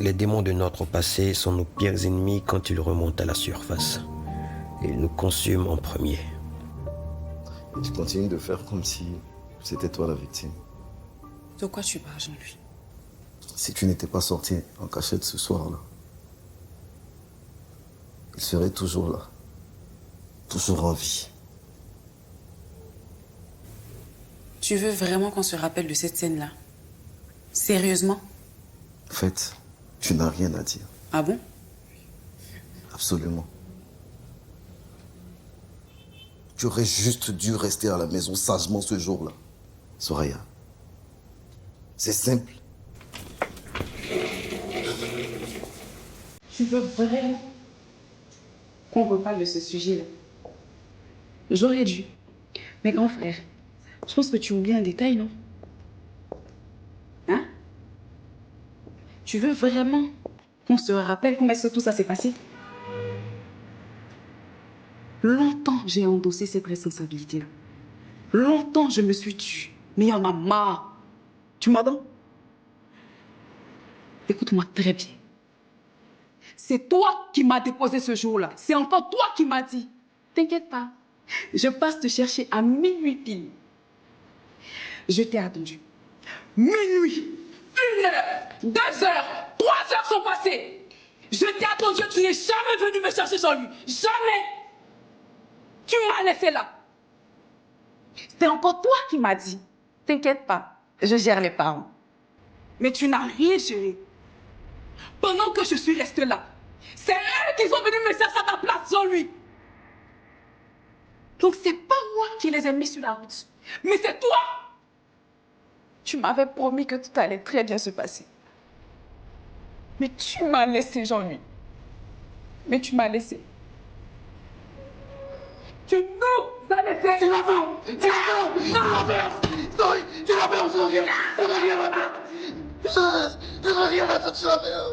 Les démons de notre passé sont nos pires ennemis quand ils remontent à la surface. Ils nous consument en premier. Et tu continues de faire comme si c'était toi la victime. De quoi tu parles, Jean-Louis? Si tu n'étais pas sorti en cachette ce soir-là, il serait toujours là. Toujours en vie. Tu veux vraiment qu'on se rappelle de cette scène-là? Sérieusement? En fait, tu n'as rien à dire. Ah bon? Absolument. Tu aurais juste dû rester à la maison sagement ce jour-là. Soraya. C'est simple. Tu veux vraiment qu'on reparle de ce sujet-là? J'aurais dû. Mais grand frère, je pense que tu oublies un détail, non? Hein? Tu veux vraiment qu'on se rappelle comment est-ce que tout ça s'est passé? Longtemps, j'ai endossé cette responsabilité-là. Longtemps, je me suis tue. Mais il y en a marre. Tu m'entends? Écoute-moi très bien. C'est toi qui m'as déposé ce jour-là. C'est encore toi qui m'as dit. T'inquiète pas. Je passe te chercher à minuit pile. Je t'ai attendu. Minuit, 1 heure, 2 heures, 3 heures sont passées. Je t'ai attendu, tu n'es jamais venu me chercher sur lui. Jamais. Tu m'as laissé là. C'est encore toi qui m'as dit. T'inquiète pas, je gère les parents. Mais tu n'as rien géré. Pendant que je suis restée là, c'est eux qui sont venus me chercher à ta place sur lui. Donc c'est pas moi qui les ai mis sur la route, mais c'est toi. Tu m'avais promis que tout allait très bien se passer. Mais tu m'as laissé, Jean-Louis. Mais tu m'as laissé. Tu nous as laissé. Tu l'as fait. Tu l'as fait. Sorry, tu l'as fait, on s'en vient. Tu l'as fait. Tu l'as fait. Tu l'as fait.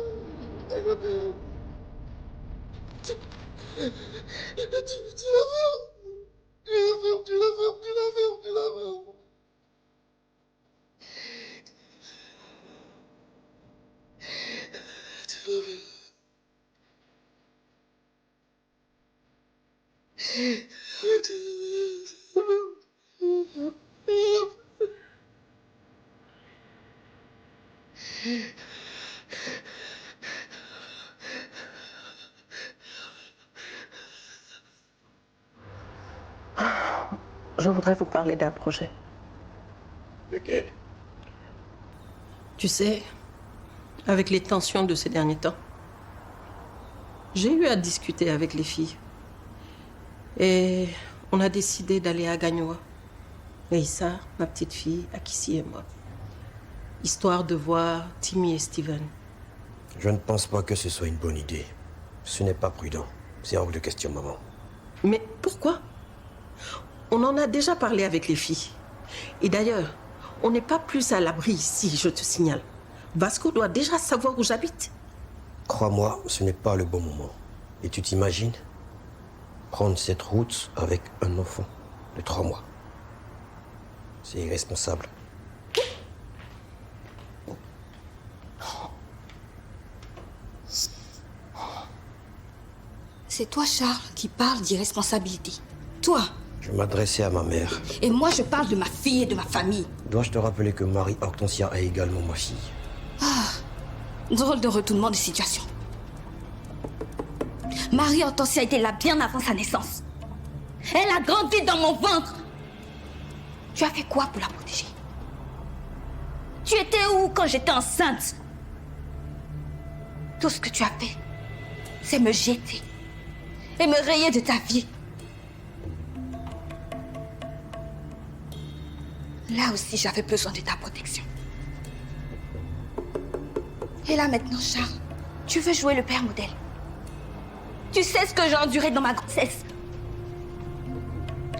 Je voudrais vous parler d'un projet. Lequel? Tu sais, avec les tensions de ces derniers temps, j'ai eu à discuter avec les filles. Et on a décidé d'aller à Gagnoa. Et Issa, ma petite fille, Akissi et moi. Histoire de voir Timmy et Steven. Je ne pense pas que ce soit une bonne idée. Ce n'est pas prudent. C'est hors de question, maman. Mais pourquoi? On en a déjà parlé avec les filles. Et d'ailleurs, on n'est pas plus à l'abri ici, je te signale. Vasco doit déjà savoir où j'habite. Crois-moi, ce n'est pas le bon moment. Et tu t'imagines prendre cette route avec un enfant de 3 mois. C'est irresponsable. C'est toi, Charles, qui parle d'irresponsabilité. Toi. Je m'adressais à ma mère. Et moi, je parle de ma fille et de ma famille. Dois-je te rappeler que Marie Hortensia est également ma fille? Drôle de retournement de situation. Marie Hortensia était là bien avant sa naissance. Elle a grandi dans mon ventre. Tu as fait quoi pour la protéger? Tu étais où quand j'étais enceinte? Tout ce que tu as fait, c'est me jeter et me rayer de ta vie. Là aussi, j'avais besoin de ta protection. Et là maintenant, Charles, tu veux jouer le père modèle. Tu sais ce que j'ai enduré dans ma grossesse.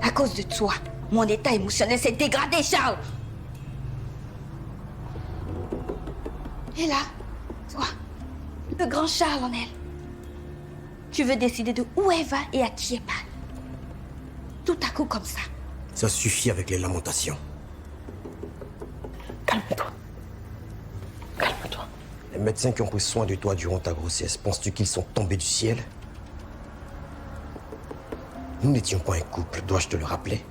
À cause de toi, mon état émotionnel s'est dégradé, Charles. Et là, toi, le grand Charles en elle. Tu veux décider de où elle va et à qui elle parle. Tout à coup comme ça. Ça suffit avec les lamentations. Calme-toi. Calme-toi. Les Les médecins qui ont pris soin de toi durant ta grossesse, penses-tu qu'ils sont tombés du ciel? Nous n'étions pas un couple, dois-je te le rappeler?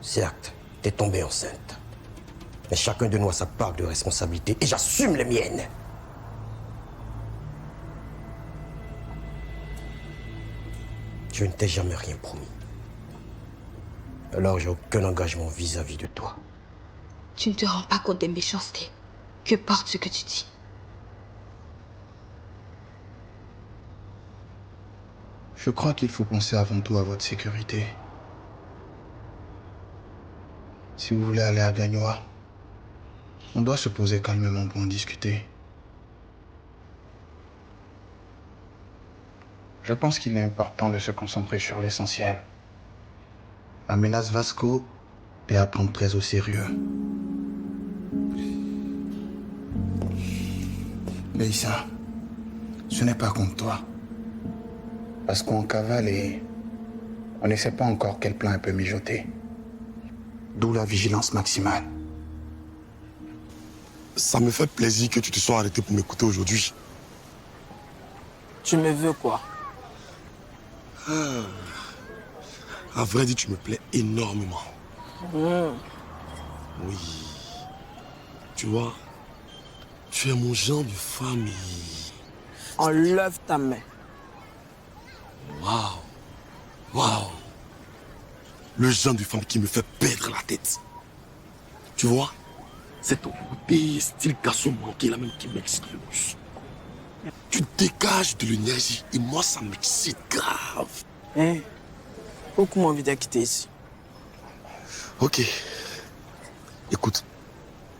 Certes, t'es tombée enceinte. Mais chacun de nous a sa part de responsabilité et j'assume les miennes. Je ne t'ai jamais rien promis. Alors j'ai aucun engagement vis-à-vis de toi. Tu ne te rends pas compte des méchancetés que porte ce que tu dis. Je crois qu'il faut penser avant tout à votre sécurité. Si vous voulez aller à Gagnoa, on doit se poser calmement pour en discuter. Je pense qu'il est important de se concentrer sur l'essentiel. La menace Vasco est à prendre très au sérieux. Leïssa, ce n'est pas contre toi. Parce qu'on cavale et on ne sait pas encore quel plan elle peut mijoter. D'où la vigilance maximale. Ça me fait plaisir que tu te sois arrêté pour m'écouter aujourd'hui. Tu me veux quoi? À vrai dire, tu me plais énormément. Oui. Tu vois, tu es mon genre de famille. Enlève ta main. Waouh. Waouh. Le genre de femme qui me fait perdre la tête. Tu vois, c'est ton côté style garçon manqué là même qui m'excite le plus. Tu dégages de l'énergie et moi ça m'excite grave. Hein? Beaucoup m'envie de quitter ici. Ok. Écoute,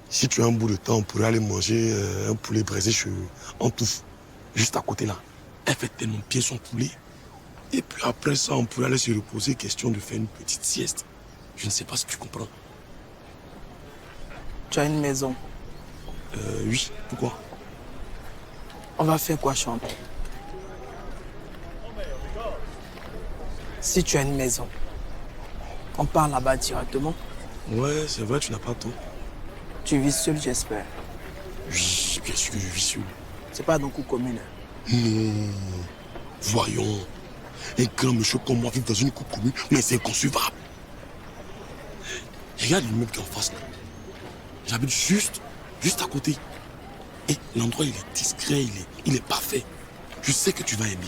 si tu as un bout de temps, on pourrait aller manger un poulet braisé en touffe, juste à côté là. Elle fait tellement bien son poulet. Et puis après ça, on pourrait aller se reposer, question de faire une petite sieste. Je ne sais pas si tu comprends. Tu as une maison. Oui, pourquoi? On va faire quoi, Chante? Si tu as une maison, on part là-bas directement. Ouais, c'est vrai, tu n'as pas tort. Tu vis seul, j'espère. Oui, bien sûr que je vis seul. C'est pas dans le coup commune. Non. Voyons. Un grand monsieur comme moi vivre dans une coupe commune, mais c'est inconcevable. Regarde l'immeuble qui est en face là. J'habite juste à côté. Et l'endroit il est discret, il est parfait. Je sais que tu vas aimer.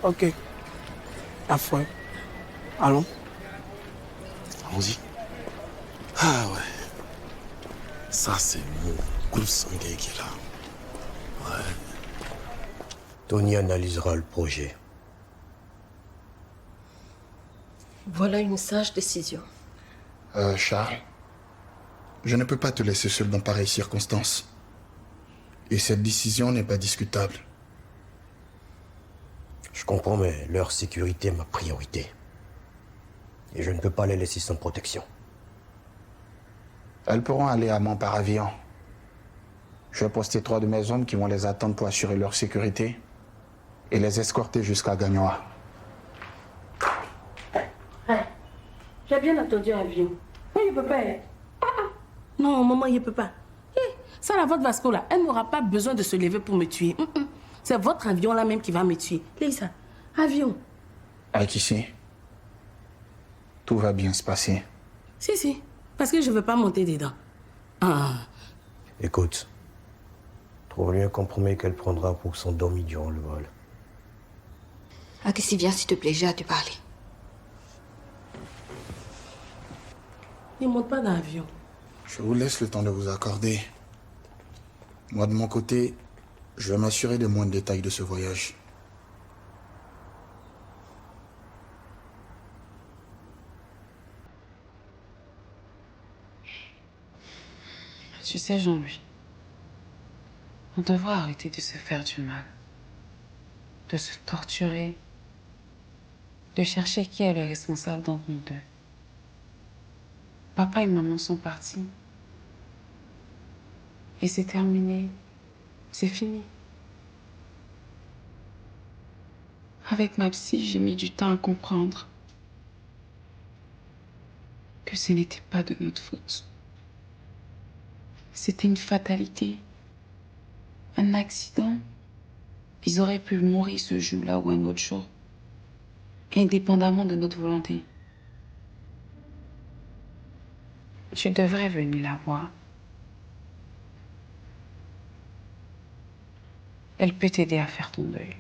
Ok. Affreux. Allons. Allons-y. Ah ouais. Ça c'est mon groupe sanguin qui est là. Ouais. Tony analysera le projet. Voilà une sage décision. Charles, je ne peux pas te laisser seul dans pareilles circonstances. Et cette décision n'est pas discutable. Je comprends, mais leur sécurité est ma priorité. Et je ne peux pas les laisser sans protection. Elles pourront aller à Mont par avion. Je vais poster 3 de mes hommes qui vont les attendre pour assurer leur sécurité et les escorter jusqu'à Gagnoa. J'ai bien entendu avion. Oui, il peut pas. Non, maman, il peut pas. Ça, la votre Vasco, là, elle n'aura pas besoin de se lever pour me tuer. C'est votre avion là même qui va me tuer. Lisa, avion. Avec ici, tout va bien se passer. Si, parce que je ne veux pas monter dedans. Écoute, trouve-lui un compromis qu'elle prendra pour s'endormir durant le vol. Ah, que si viens, s'il te plaît, j'ai à te parler. Ne monte pas dans l'avion. Je vous laisse le temps de vous accorder. Moi, de mon côté, je vais m'assurer des moindres détails de ce voyage. Tu sais, Jean-Louis, on devrait arrêter de se faire du mal, de se torturer, de chercher qui est le responsable d'entre nous deux. Papa et maman sont partis. Et c'est terminé. C'est fini. Avec ma psy, j'ai mis du temps à comprendre. que ce n'était pas de notre faute. C'était une fatalité, un accident. Ils auraient pu mourir ce jour-là ou un autre jour, indépendamment de notre volonté. Tu devrais venir la voir. Elle peut t'aider à faire ton deuil.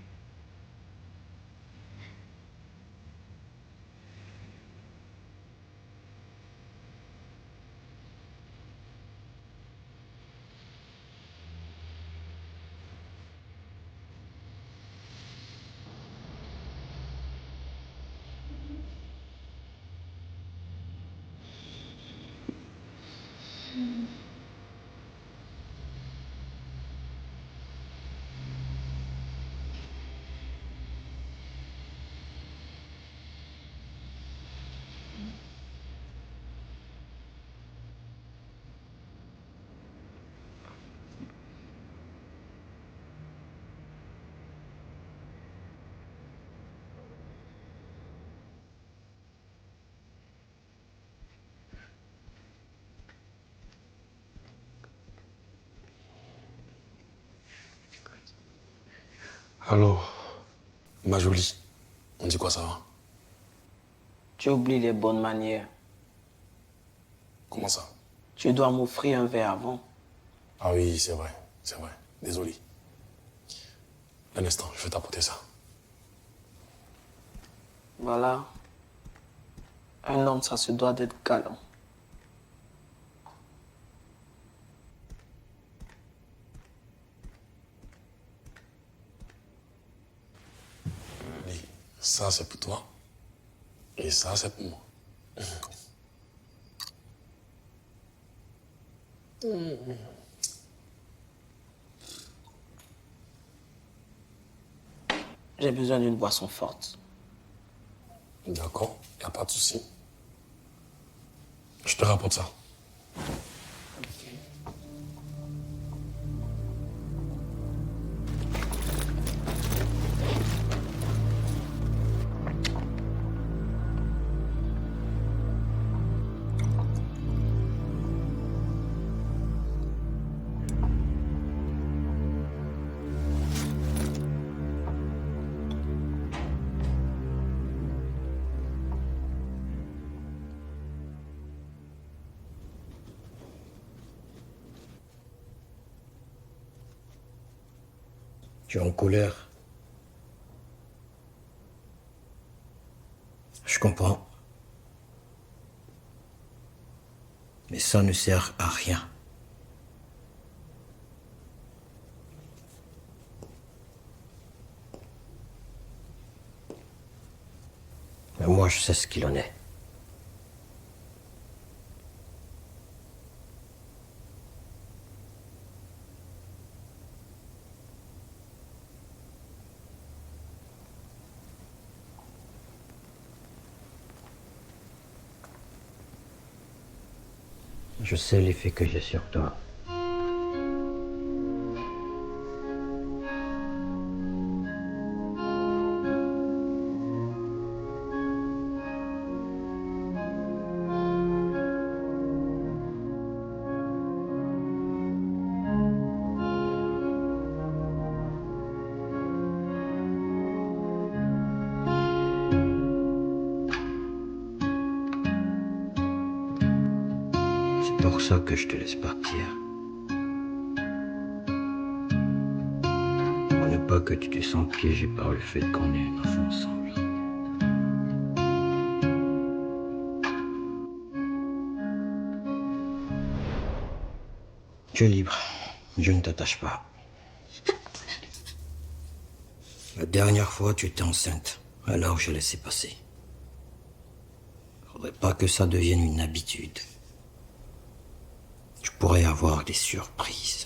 Alors, ma jolie, on dit quoi ça va? Tu oublies les bonnes manières. Comment ça? Tu dois m'offrir un verre avant. Ah oui, c'est vrai, c'est vrai. Désolé. Un instant, je vais t'apporter ça. Voilà. Un homme, ça se doit d'être galant. Lis, ça c'est pour toi. Et ça c'est pour moi. J'ai besoin d'une boisson forte. D'accord, y a pas de souci. Je te rapporte ça. Tu es en colère. Je comprends. Mais ça ne sert à rien. Mais moi, je sais ce qu'il en est. Je sais l'effet que j'ai sur toi. C'est pour ça que je te laisse partir. Pour ne pas que tu te sentes piégé par le fait qu'on ait un enfant ensemble. Tu es libre. Je ne t'attache pas. La dernière fois, tu étais enceinte. Alors je laissais passer. Faudrait pas que ça devienne une habitude. Tu pourrais avoir des surprises.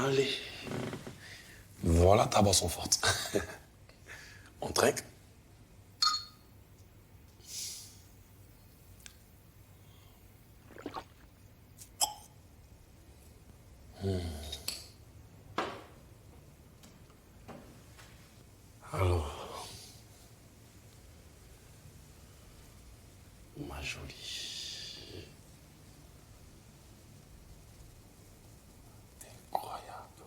Allez. Voilà ta boisson forte. On trinque. Alors, ma jolie. Incroyable.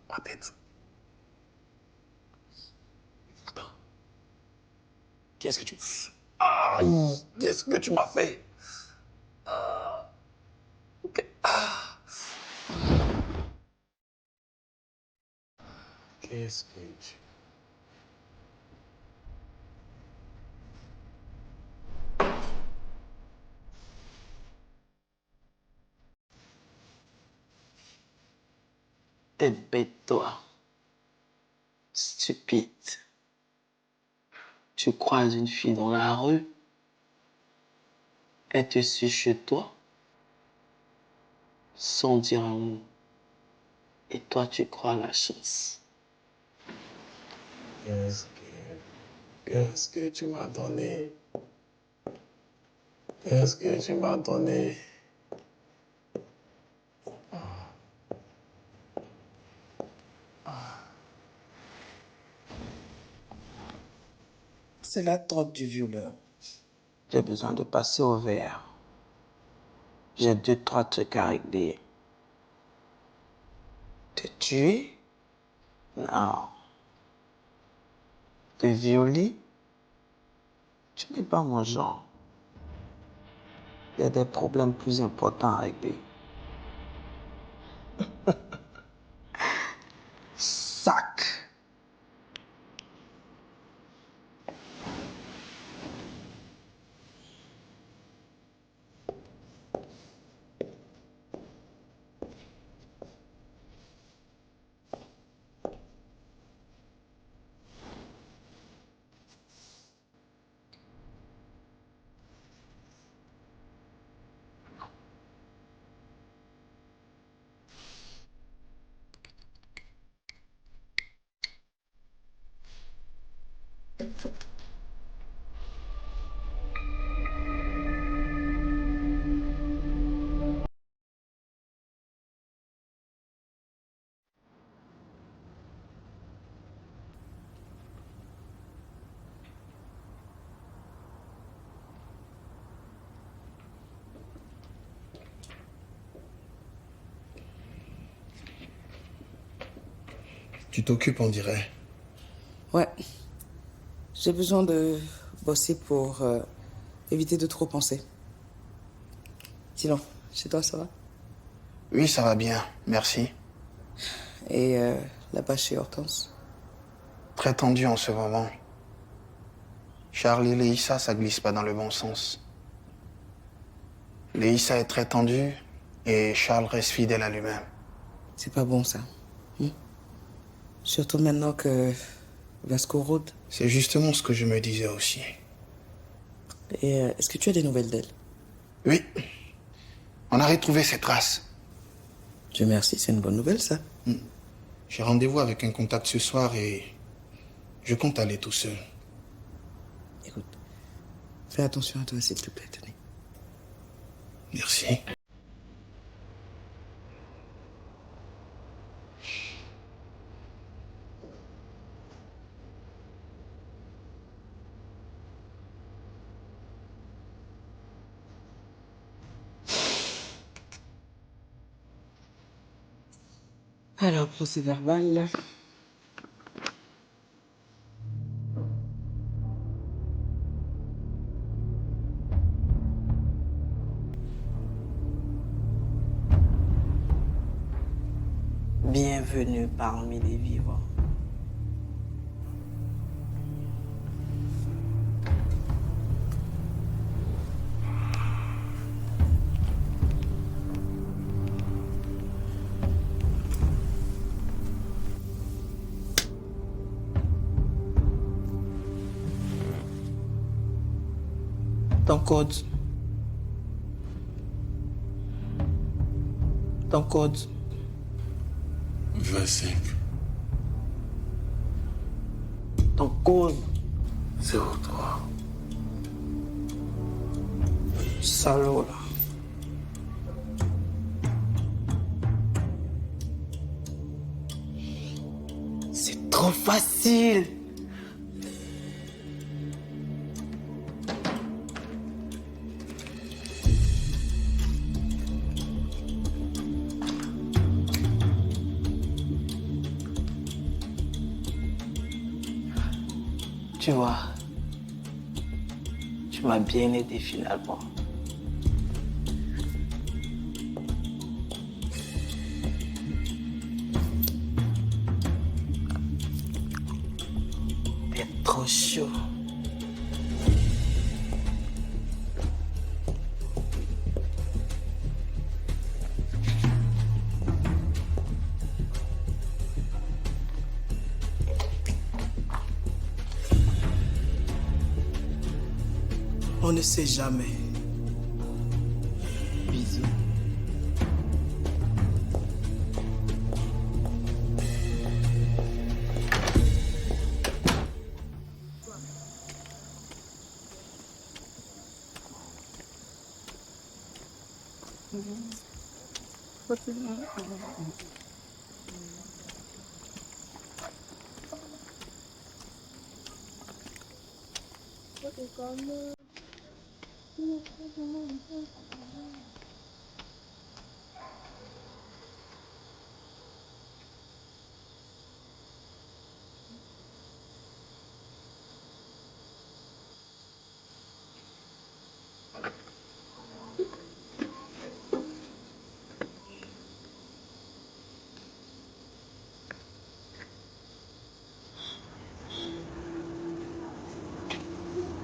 Ma tête. Qu'est-ce que tu... Ah, qu'est-ce que tu m'as fait? Ok. Qu'est-ce que tu... T'es bête, toi. Stupide. Tu croises une fille dans la rue, elle te suit chez toi, sans dire un mot. Et toi, tu crois à la chance. Qu'est-ce que tu m'as donné? Qu'est-ce que tu m'as donné? C'est la drogue du violeur. J'ai besoin de passer au vert. J'ai 2-3 trucs à régler. Te tuer? Non. Te violer? Tu n'es pas mon genre. Il y a des problèmes plus importants à régler. Sac! Tu t'occupes, on dirait. Ouais. J'ai besoin de bosser pour éviter de trop penser. Sinon, chez toi, ça va? Oui, ça va bien, merci. Et là-bas, chez Hortense? Très tendu en ce moment. Charles et Léissa, ça glisse pas dans le bon sens. Léissa est très tendue et Charles reste fidèle à lui-même. C'est pas bon, ça. Surtout maintenant que Vasco rôde. C'est justement ce que je me disais aussi. Et est-ce que tu as des nouvelles d'elle? Oui. On a retrouvé ses traces. Dieu merci, c'est une bonne nouvelle, ça. J'ai rendez-vous avec un contact ce soir et je compte aller tout seul. Écoute, fais attention à toi, s'il te plaît, Tony. Merci. Alors, procès verbal. Bienvenue parmi les vivants. Ton code. Ton code. 25. Ton code. 03. Salaud, là. C'est trop facile. Tu vois, tu m'as bien aidé finalement. T'es trop chaud. On ne sait jamais. Bisous.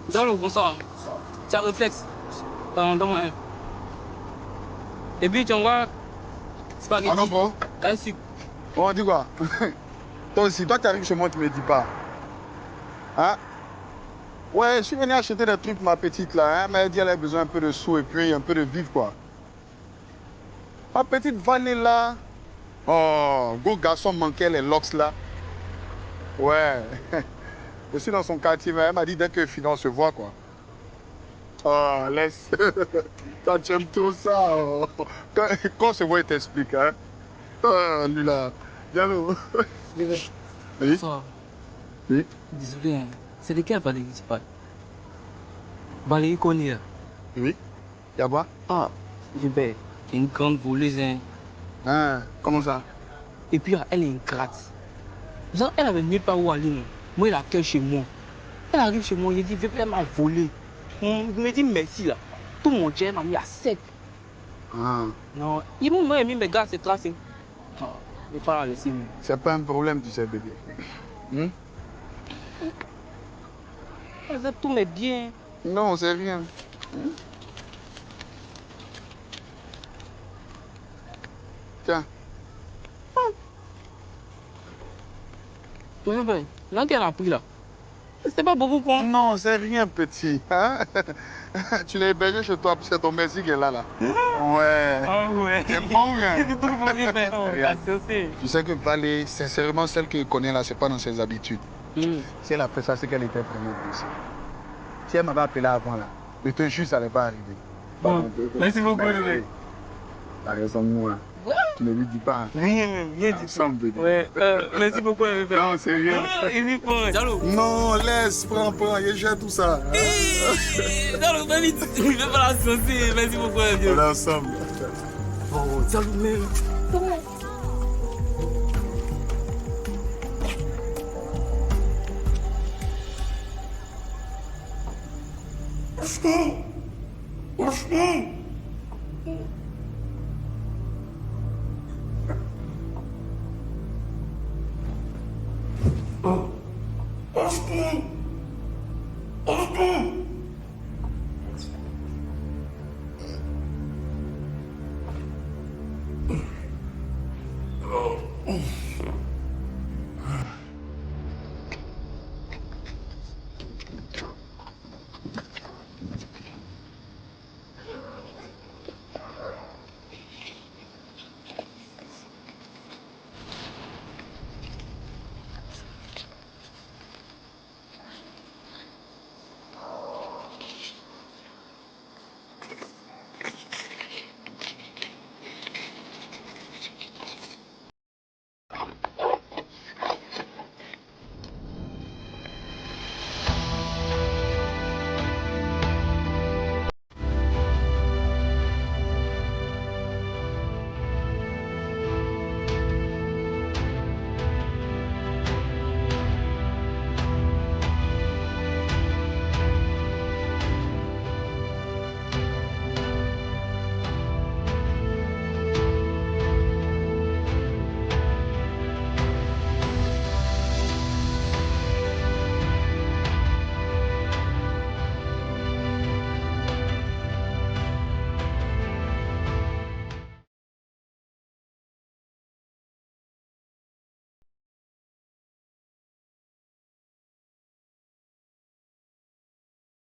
Dans le bonsoir, tu as réflexe. Donne-moi un. Et puis tu envoies spaghetti. Ah non, bro. Un sucre. On dit quoi? Toi aussi, toi tu arrives chez moi, tu me dis pas. Hein? Ouais, je suis venu acheter des trucs pour ma petite là. Hein? Mais elle dit qu'elle a besoin un peu de sous et puis un peu de vivre quoi. Ma petite Vanille là. Oh, gros garçon manquait les locks là. Ouais. Je suis dans son quartier, mais elle m'a dit dès que finit, on se voit quoi. Oh, laisse. Toi, tu aimes trop ça. Oh. Quand on se voit, il t'explique. Hein? Oh, lui là. Diallo. Oui? Bonsoir. Oui? Désolé, hein. C'est de quel Valérie tu parles? Valérie Connier. Oui? Y'a quoi? Ah, Gilbert. Une grande voleuse, hein. Ah, comment ça? Et puis, elle est ingrate. Genre, elle avait nulle part où aller. Non. Moi, elle accueille chez moi. Elle arrive chez moi, il dit, elle m'a volé. Il me dit merci là. Tout mon Dieu m'a mis à 7. Ah. Non, ils m'ont mis mes gars, c'est tracé. Non, je vais pas la laisser. C'est pas un problème, tu sais, bébé. Elle a tous mes biens. Non, c'est rien. Tiens. Oui, ben, là, qu'elle a pris là. C'est pas beaucoup quoi. Non, c'est rien, petit. Hein? Tu l'as hébergé chez toi, c'est ton merci qui est là. Ouais. Ah ouais. C'est bon, hein? C'est tout pour lui, mais non, c'est tu sais que Valé, sincèrement, celle qu'il connaît là, c'est pas dans ses habitudes. Si elle a fait ça, c'est qu'elle était vraiment blessée. Si elle m'avait appelé avant là, je te jure, ça n'allait pas arriver. Bon, merci beaucoup, le mec. T'as raison de moi. Tu ne lui dis pas. Rien du tout. Ouais, merci beaucoup, le mec. Non, c'est rien. Il est fort. Diallo. Non, laisse, prends, il gère tout ça. Diallo, va vite. Il veut pas la saucer. Merci beaucoup, le mec. On est ensemble. Oh, Diallo, même. Let's go.